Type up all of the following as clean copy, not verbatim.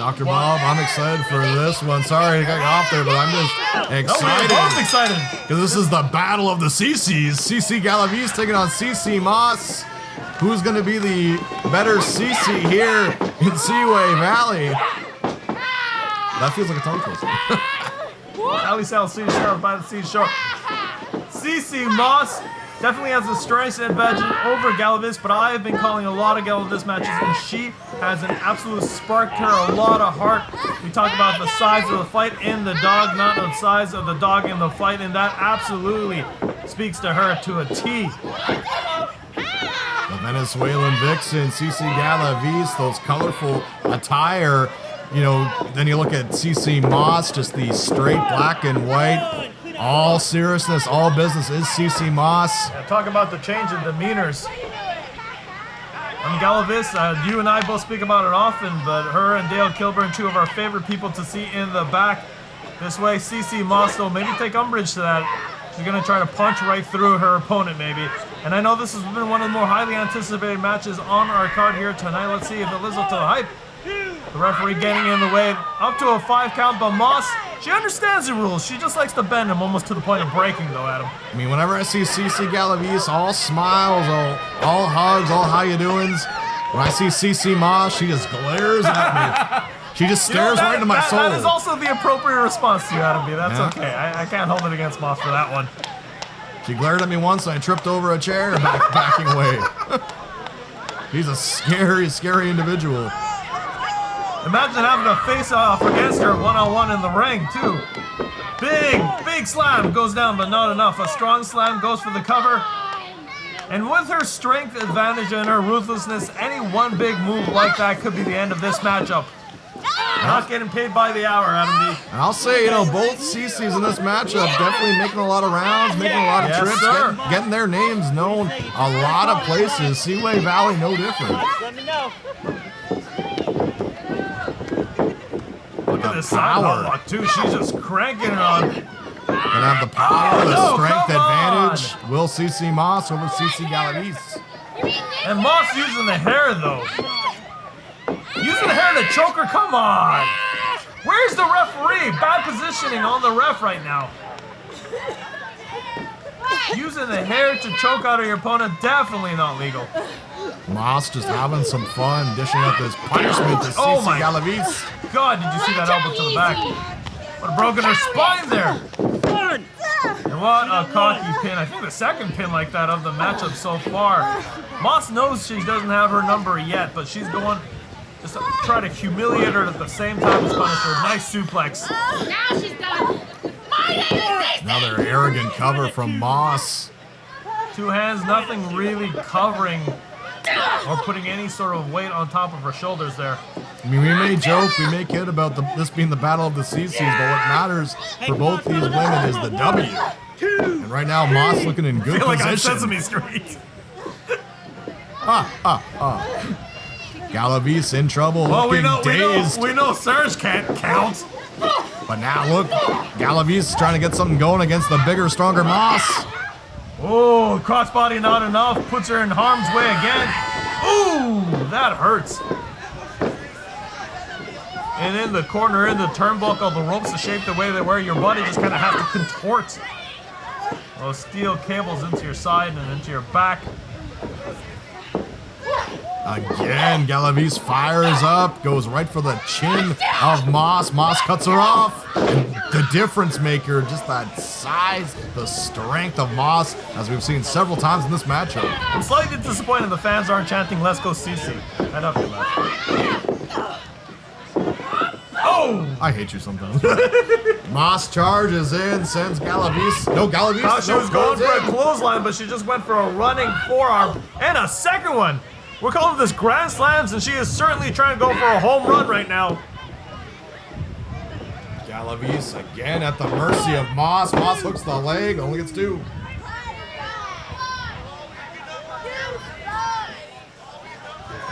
Dr. Bob, I'm excited for this one. Sorry to get you off there, but I'm just excited. No, we're both excited. Because this is the battle of the Cicis. Cici Galavis taking on Cici Moss. Who's going to be the better Cici here in Seaway Valley? That feels like a tongue twister. Valley South Seashore by the seashore. Cici Moss definitely has a strength advantage over Galavis, but I have been calling a lot of Galavis matches, and she has an absolute spark to her, a lot of heart. We talk about the size of the fight in the dog, not the size of the dog in the fight, and that absolutely speaks to her to a T. The Venezuelan vixen, Cici Galavis, those colorful attire. You know, then you look at Cici Moss, just the straight black and white. All seriousness, all business is Cici Moss. Yeah, talk about the change in demeanors. Galavis, you and I both speak about it often, but her and Dale Kilburn, two of our favorite people to see in the back. This way, Cici Moss will maybe take umbrage to that. She's going to try to punch right through her opponent, maybe. And I know this has been one of the more highly anticipated matches on our card here tonight. Let's see if it lives up to the hype. The referee getting in the way, up to a 5 count, but Moss, she understands the rules. She just likes to bend him almost to the point of breaking, though, Adam. I mean, whenever I see Cici Galavis, all smiles, all hugs, all how you doings. When I see Cici Moss, she just glares at me. She just stares right into my soul. That is also the appropriate response to you, Adam B. That's okay. I can't hold it against Moss for that one. She glared at me once and I tripped over a chair backing away. He's a scary, scary individual. Imagine having a face-off against her one-on-one in the ring, too. Big slam goes down, but not enough. A strong slam goes for the cover. And with her strength advantage and her ruthlessness, any one big move like that could be the end of this matchup. Not getting paid by the hour, Adam B. And I'll say, both Cicis in this matchup definitely making a lot of rounds, making a lot of trips, getting their names known a lot of places. Seaway Valley, no different. Let me know. Look at this power lock too. She's just cranking it on. Gonna have the power, the strength advantage. Will Cici Moss over Cici Galavis. And Moss using the hair though. Using the hair to choke her. Come on. Where's the referee? Bad positioning on the ref right now. Using the hair to choke out of your opponent, definitely not legal. Moss just having some fun, dishing out this punishment to Cici Galavis. God, did you see that elbow to the back? Would have broken her spine there. And what a cocky pin. I think the second pin like that of the matchup so far. Moss knows she doesn't have her number yet, but she's going just to try to humiliate her at the same time as punish her. Nice suplex. Now she's done. Another arrogant cover from Moss. Two hands, nothing really covering or putting any sort of weight on top of her shoulders there. I mean, we may joke, we may kid about this being the battle of the Cicis, but what matters for both these women is the W. And right now, Moss looking in good I feel like position. I'm Sesame Street. Galavis in trouble, Well, looking dazed. we know Serge can't count. But now look, Galavis trying to get something going against the bigger, stronger Moss. Oh, crossbody not enough. Puts her in harm's way again. Ooh, that hurts. And in the corner, in the turnbuckle, the ropes are shaped the way they were. Your body just kind of has to contort those steel cables into your side and into your back. Again, Galavis fires up, goes right for the chin of Moss. Moss cuts her off. And the difference maker, just that size, the strength of Moss, as we've seen several times in this matchup. I'm slightly disappointed the fans aren't chanting, "Let's go Cici." I'd have to laugh. Oh! I hate you sometimes. Moss charges in, sends Galavis. No, Galavis. Thought she was going for a clothesline, but she just went for a running forearm and a second one. We're calling this Grand Slams, and she is certainly trying to go for a home run right now. Galavis again at the mercy of Moss. Moss hooks the leg, only gets two.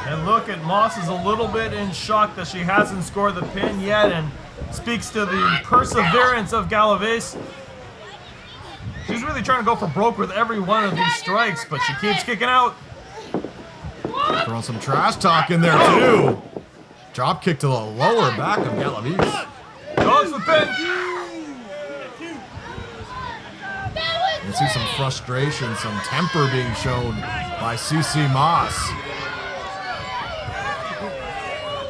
And look at Moss is a little bit in shock that she hasn't scored the pin yet, and speaks to the perseverance of Galavis. She's really trying to go for broke with every one of these strikes, but she keeps kicking out. Throwing some trash talk in there too. Drop kick to the lower back of Galavis. Goes the pin. You see some frustration, some temper being shown by Cici Moss.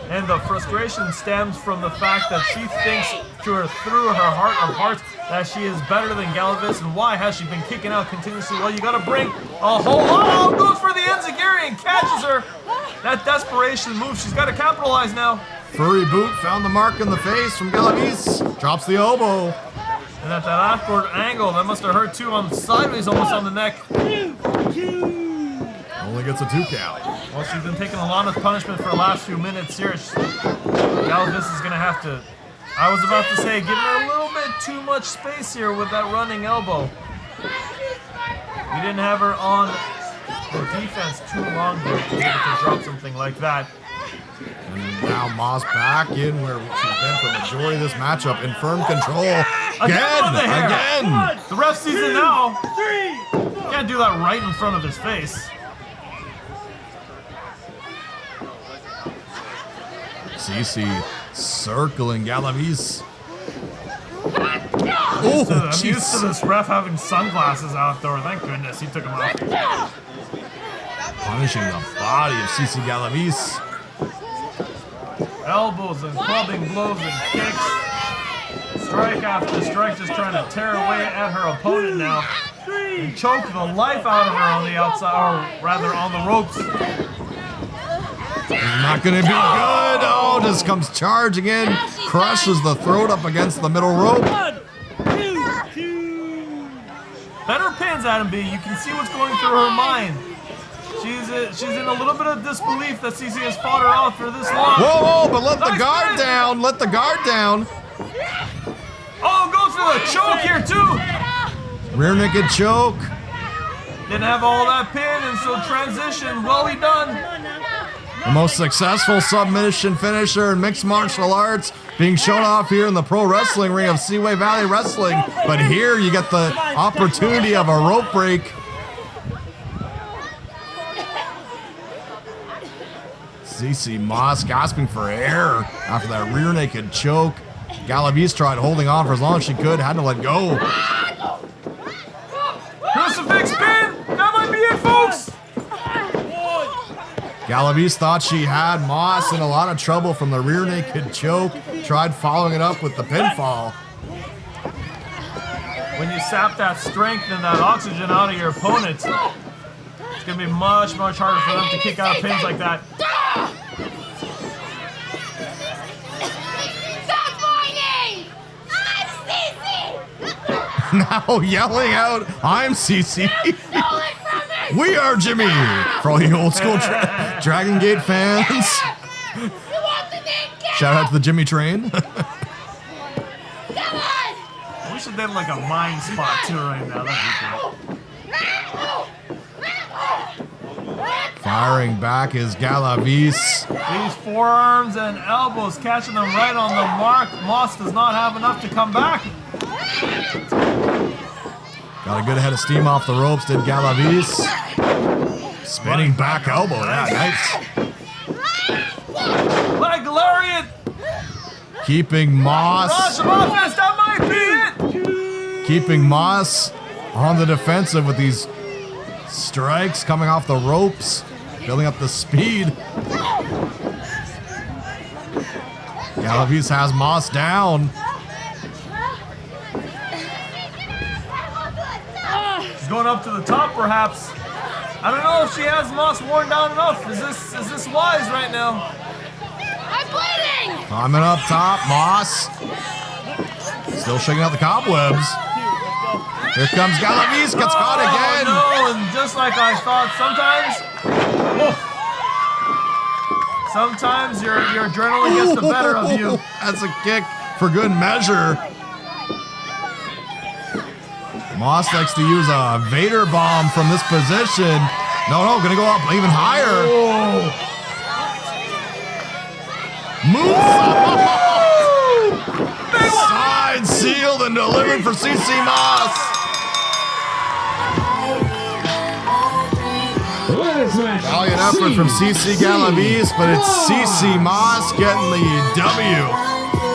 And the frustration stems from the fact that she thinks through her heart of hearts that she is better than Galavis, and why has she been kicking out continuously? Well, you gotta bring a whole lot. Goes for the enziguri and catches her. That desperation move, she's gotta capitalize now. Furry boot found the mark in the face from Galavis. Drops the elbow. And at that awkward angle, that must have hurt too, on sideways almost on the neck. Only gets a 2 count. Well, she's been taking a lot of punishment for the last few minutes here. Galavis is going to have to, I was about to say, give her a little bit too much space here with that running elbow. You didn't have her on the defense too long to be able to drop something like that. And now Moss back in where she's been for the majority of this matchup in firm control. Again! The ref sees it now. Can't do that right in front of his face. Cici circling Galavis. I'm used to this ref having sunglasses outdoor. Thank goodness he took them off. Punishing the body of Cici Galavis. Elbows and clubbing blows and kicks. Strike after strike, just trying to tear away at her opponent now. And choke the life out of her on the outside, or rather on the ropes. It's not going to be good. Oh, just comes charging in. Crushes the throat up against the middle rope. Better pins, Adam B. You can see what's going through her mind. She's in a little bit of disbelief that Cici has fought her off for this long. Whoa, but let the guard down. Let the guard down. Oh, goes for the choke here, too. Rear naked choke. Didn't have all that pin, and so transition, well done. The most successful submission finisher in mixed martial arts being shown off here in the pro wrestling ring of Seaway Valley Wrestling. But here you get the opportunity of a rope break. Cici Moss gasping for air after that rear naked choke. Galavis tried holding on for as long as she could, had to let go. Crucifix pin! That might be it, folks! Galavis thought she had Moss in a lot of trouble from the rear naked choke. Tried following it up with the pinfall. When you sap that strength and that oxygen out of your opponent, it's going to be much, much harder for them to kick out of pins like that. Now yelling out, I'm Cici. We are Jimmy. For all you old school Dragon Gate fans. Shout out to the Jimmy train. We should then like a mine spot too right now. That'd be cool. Firing back is Galavis. These forearms and elbows catching them right on the mark. Moss does not have enough to come back. Got a good head of steam off the ropes, did Galavis. Spinning back elbow, yeah, nice. Leg lariat. Keeping Moss. Rush of offense, that might be it. Keeping Moss on the defensive with these strikes coming off the ropes, building up the speed. Galavis has Moss down. Going up to the top, perhaps. I don't know if she has Moss worn down enough. Is this wise right now? I'm bleeding! Climbing up top, Moss. Still shaking out the cobwebs. Here comes Galavis, gets caught again. No, and just like I thought, sometimes your adrenaline gets the better of you. That's a kick for good measure. Moss likes to use a Vader bomb from this position. No, gonna go up even higher. Oh. Move! Side sealed and delivered for Cici Moss. Valiant effort from Cici Galavis, but it's Cici Moss getting the W.